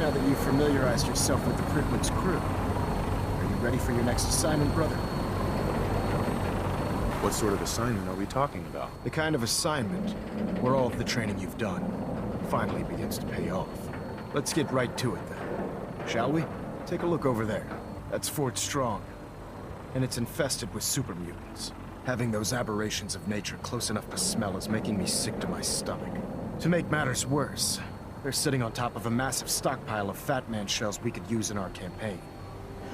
now that you've familiarized yourself with the Pridwood's crew. Are you ready for your next assignment, brother? What sort of assignment are we talking about? The kind of assignment where all of the training you've done finally begins to pay off. Let's get right to it then, shall we? Take a look over there. That's Fort Strong, and it's infested with super mutants. Having those aberrations of nature close enough to smell is making me sick to my stomach. To make matters worse, they're sitting on top of a massive stockpile of Fat Man shells we could use in our campaign.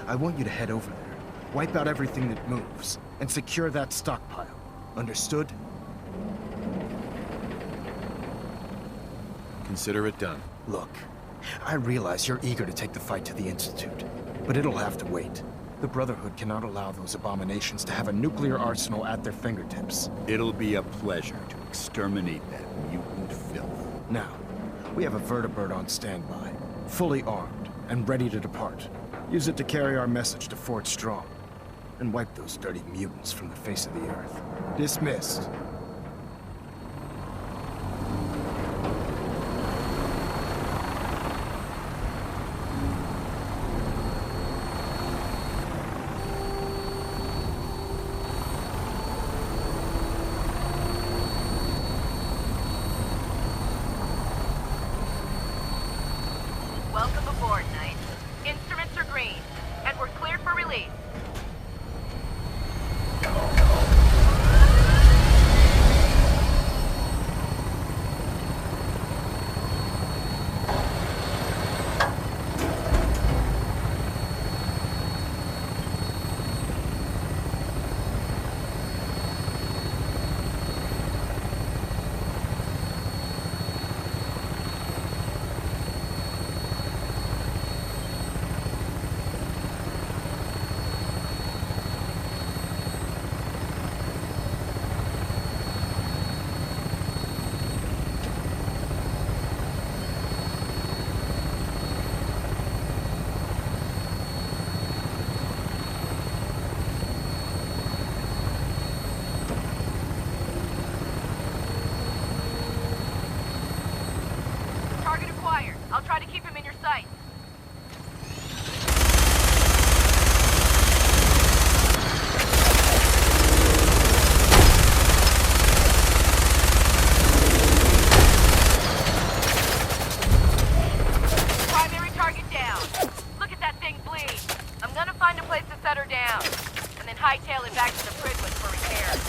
I want you to head over there, wipe out everything that moves, and secure that stockpile. Understood? Consider it done. Look, I realize you're eager to take the fight to the Institute, but it'll have to wait. The Brotherhood cannot allow those abominations to have a nuclear arsenal at their fingertips. It'll be a pleasure to exterminate that mutant filth. Now, we have a vertibird on standby, fully armed and ready to depart. Use it to carry our message to Fort Strong, and wipe those dirty mutants from the face of the earth. Dismissed. Welcome aboard, Knight. Instruments are green, and we're cleared for release. Target acquired. I'll try to keep him in your sight. Primary target down. Look at that thing bleed. I'm gonna find a place to set her down, and then hightail it back to the Pridwood for repairs.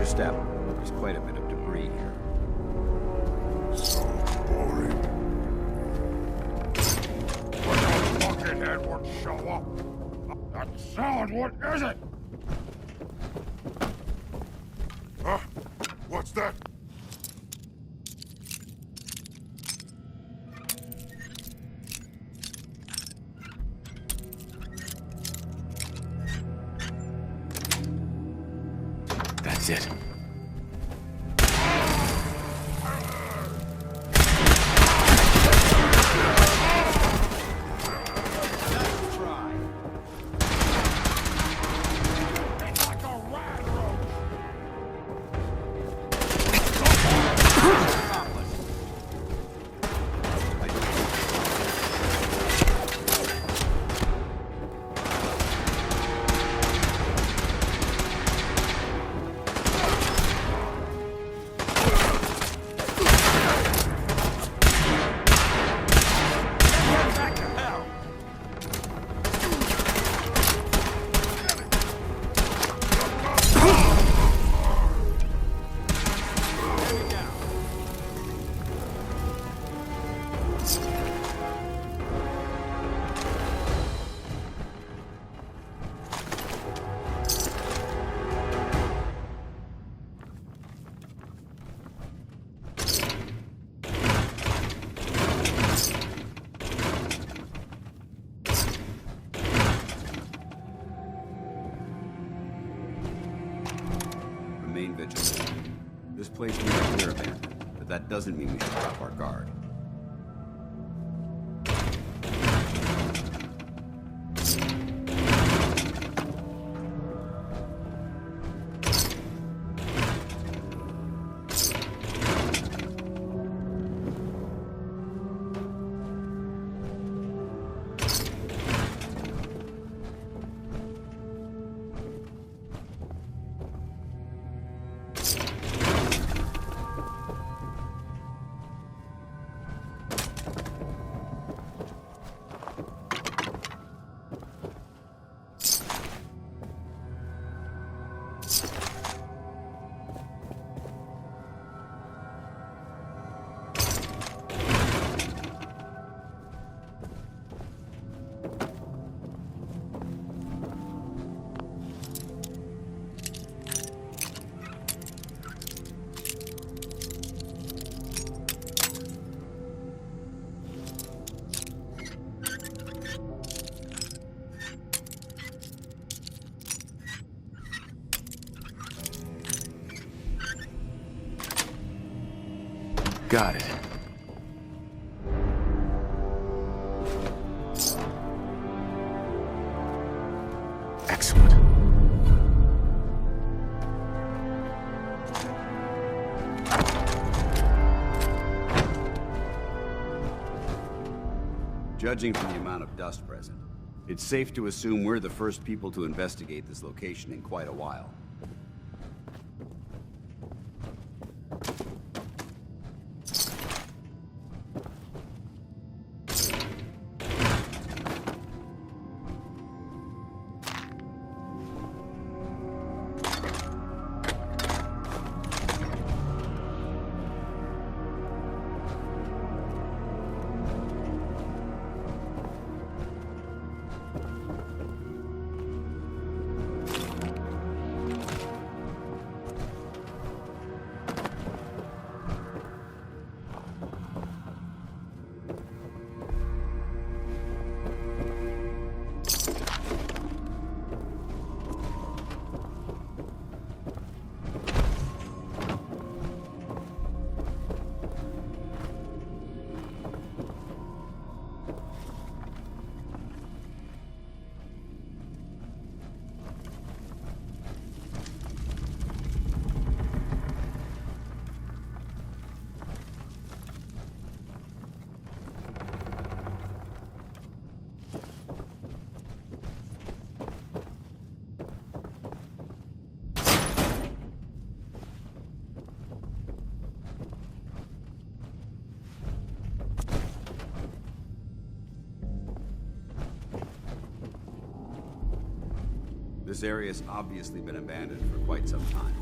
your step. There's quite a bit of debris here. So boring. What a buckethead would show up? That sound, what is it? Huh? What's that? That's it. Remain vigilant. This place may appear abandoned, but that doesn't mean we should drop our guard. Got it. Excellent. Judging from the amount of dust present, it's safe to assume we're the first people to investigate this location in quite a while. This area's obviously been abandoned for quite some time.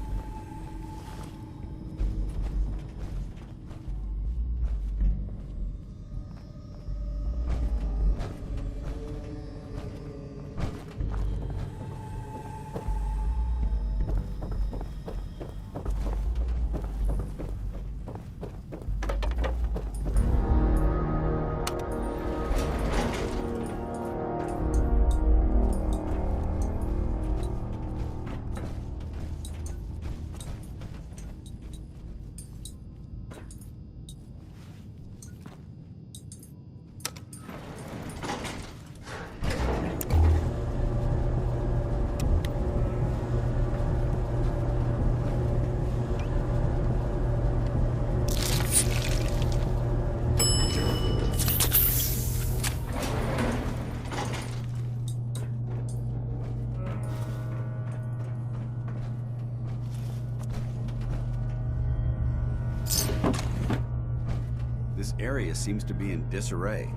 This area seems to be in disarray.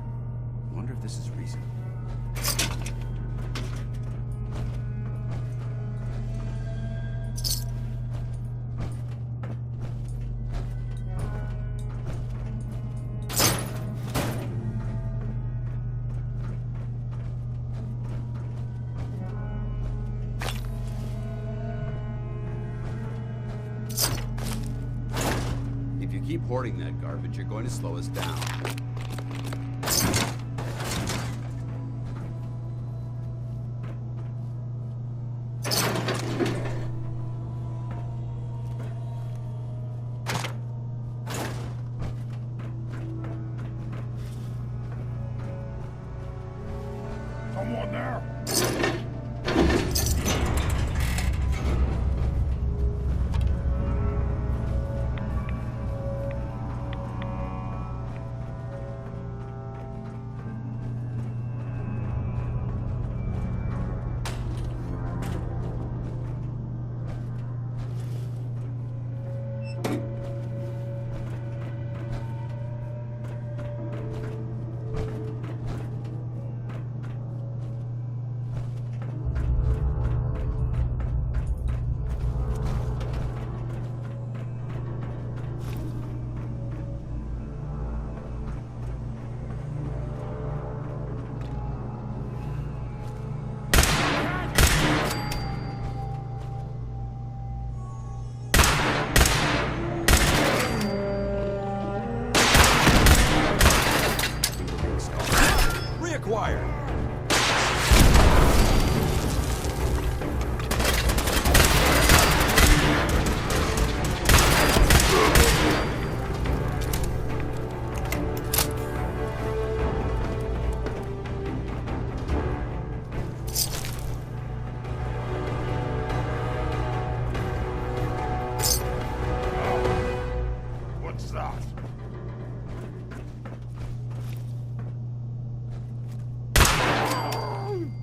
I wonder if this is recent. If you keep hoarding that garbage, you're going to slow us down. Someone there? Reacquired. What's that?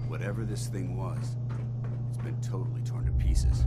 Whatever this thing was, it's been totally torn to pieces.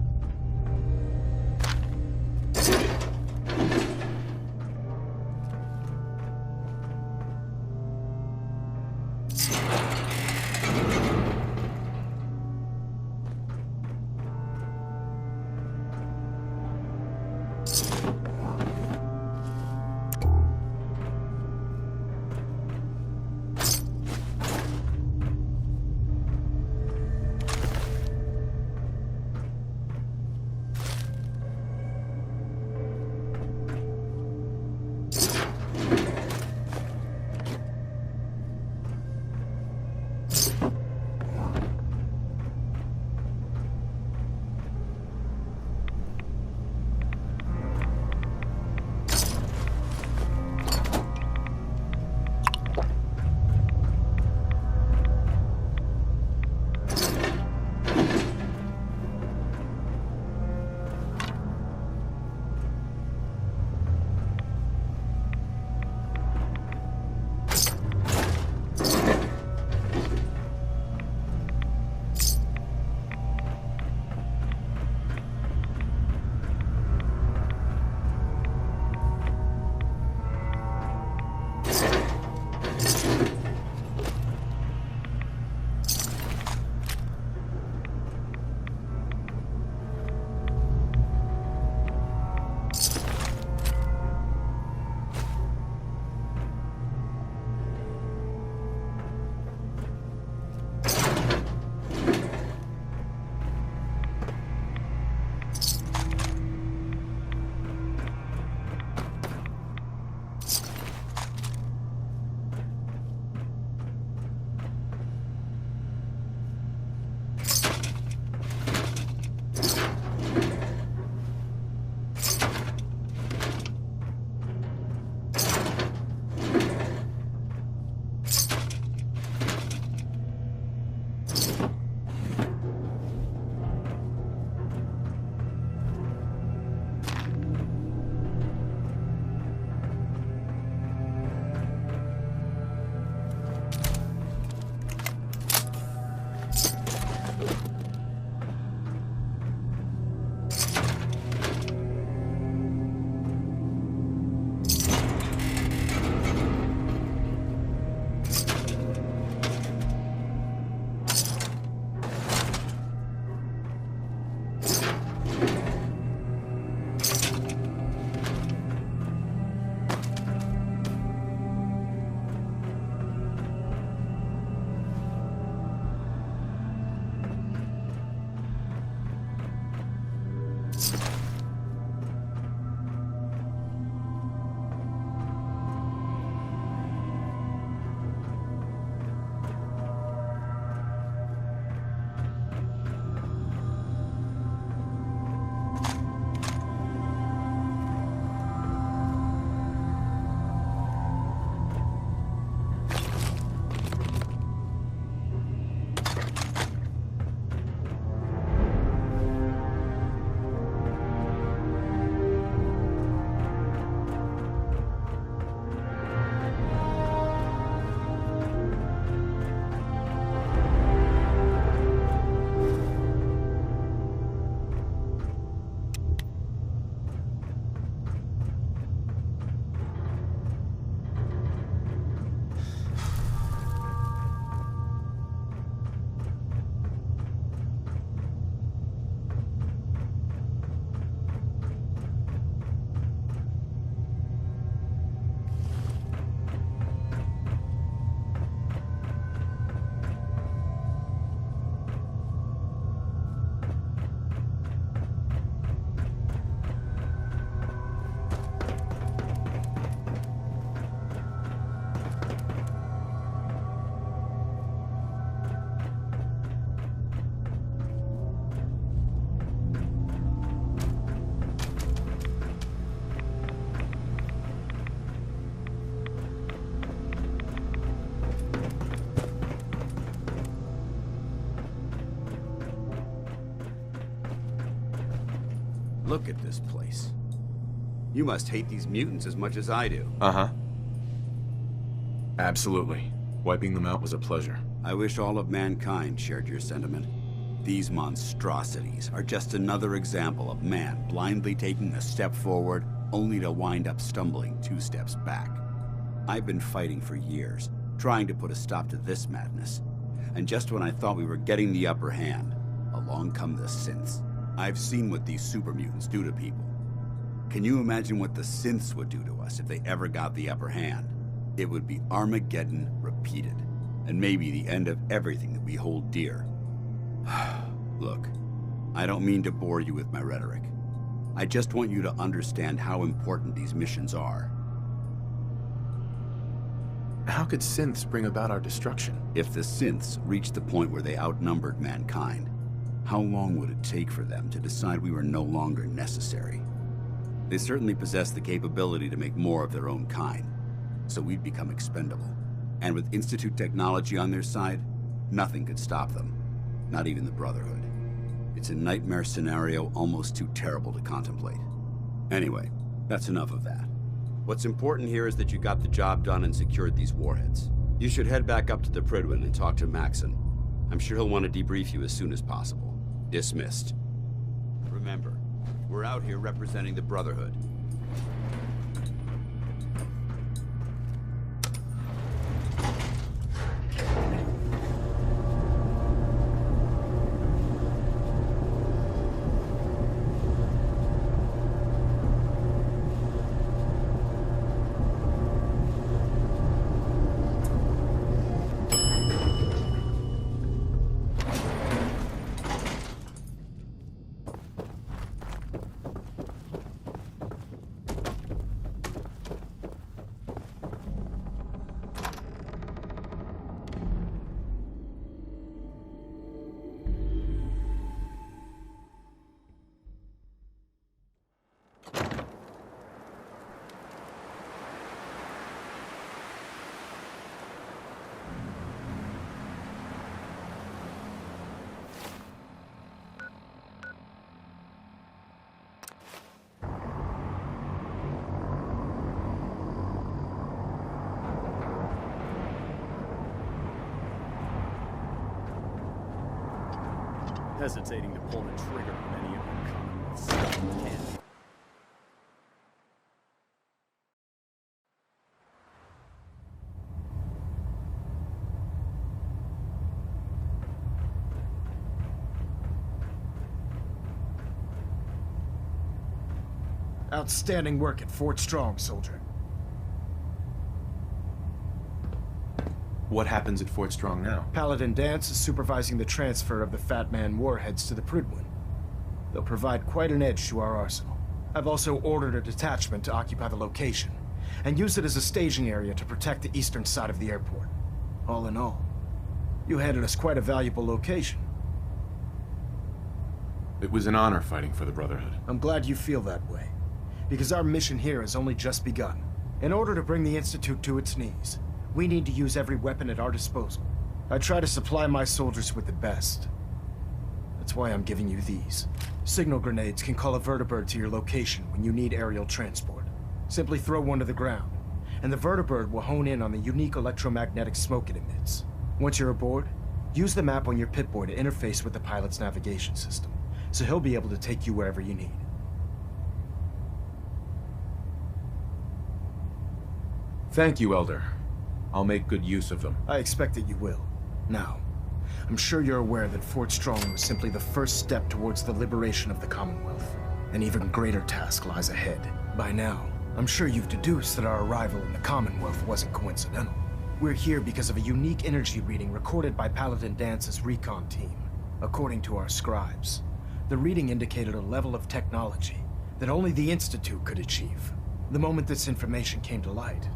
Look at this place. You must hate these mutants as much as I do. Uh-huh. Absolutely. Wiping them out was a pleasure. I wish all of mankind shared your sentiment. These monstrosities are just another example of man blindly taking a step forward only to wind up stumbling 2 steps back. I've been fighting for years, trying to put a stop to this madness. And just when I thought we were getting the upper hand, along come the synths. I've seen what these super mutants do to people. Can you imagine what the synths would do to us if they ever got the upper hand? It would be Armageddon repeated, and maybe the end of everything that we hold dear. Look, I don't mean to bore you with my rhetoric. I just want you to understand how important these missions are. How could synths bring about our destruction? If the synths reached the point where they outnumbered mankind, how long would it take for them to decide we were no longer necessary? They certainly possess the capability to make more of their own kind, so we'd become expendable. And with Institute technology on their side, nothing could stop them, not even the Brotherhood. It's a nightmare scenario almost too terrible to contemplate. Anyway, that's enough of that. What's important here is that you got the job done and secured these warheads. You should head back up to the Prydwen and talk to Maxon. I'm sure he'll want to debrief you as soon as possible. Dismissed. Remember, we're out here representing the Brotherhood. Hesitating to pull the trigger on any of your Commonwealth stuff, can't. Outstanding work at Fort Strong, soldier. What happens at Fort Strong now? Paladin Dance is supervising the transfer of the Fat Man warheads to the Prydwen. They'll provide quite an edge to our arsenal. I've also ordered a detachment to occupy the location, and use it as a staging area to protect the eastern side of the airport. All in all, you handed us quite a valuable location. It was an honor fighting for the Brotherhood. I'm glad you feel that way, because our mission here has only just begun. In order to bring the Institute to its knees, we need to use every weapon at our disposal. I try to supply my soldiers with the best. That's why I'm giving you these. Signal grenades can call a vertibird to your location when you need aerial transport. Simply throw one to the ground, and the vertibird will hone in on the unique electromagnetic smoke it emits. Once you're aboard, use the map on your Pip-Boy to interface with the pilot's navigation system, so he'll be able to take you wherever you need. Thank you, Elder. I'll make good use of them. I expect that you will. Now, I'm sure you're aware that Fort Strong was simply the first step towards the liberation of the Commonwealth. An even greater task lies ahead. By now, I'm sure you've deduced that our arrival in the Commonwealth wasn't coincidental. We're here because of a unique energy reading recorded by Paladin Dance's recon team. According to our scribes, the reading indicated a level of technology that only the Institute could achieve. The moment this information came to light,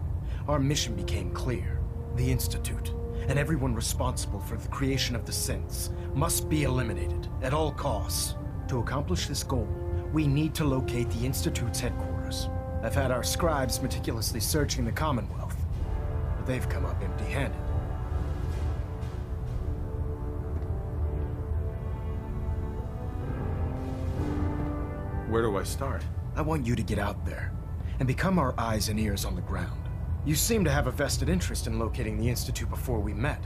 our mission became clear. The Institute, and everyone responsible for the creation of the synths, must be eliminated at all costs. To accomplish this goal, we need to locate the Institute's headquarters. I've had our scribes meticulously searching the Commonwealth, but they've come up empty-handed. Where do I start? I want you to get out there and become our eyes and ears on the ground. You seem to have a vested interest in locating the Institute before we met,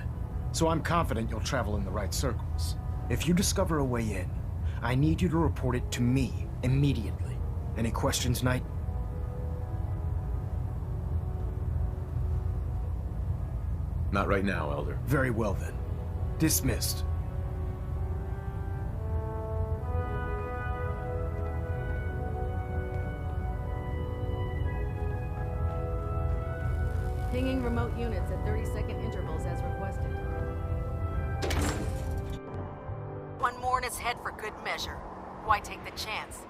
so I'm confident you'll travel in the right circles. If you discover a way in, I need you to report it to me immediately. Any questions, Knight? Not right now, Elder. Very well then. Dismissed. Pinging remote units at 30-second intervals as requested. One more in his head for good measure. Why take the chance?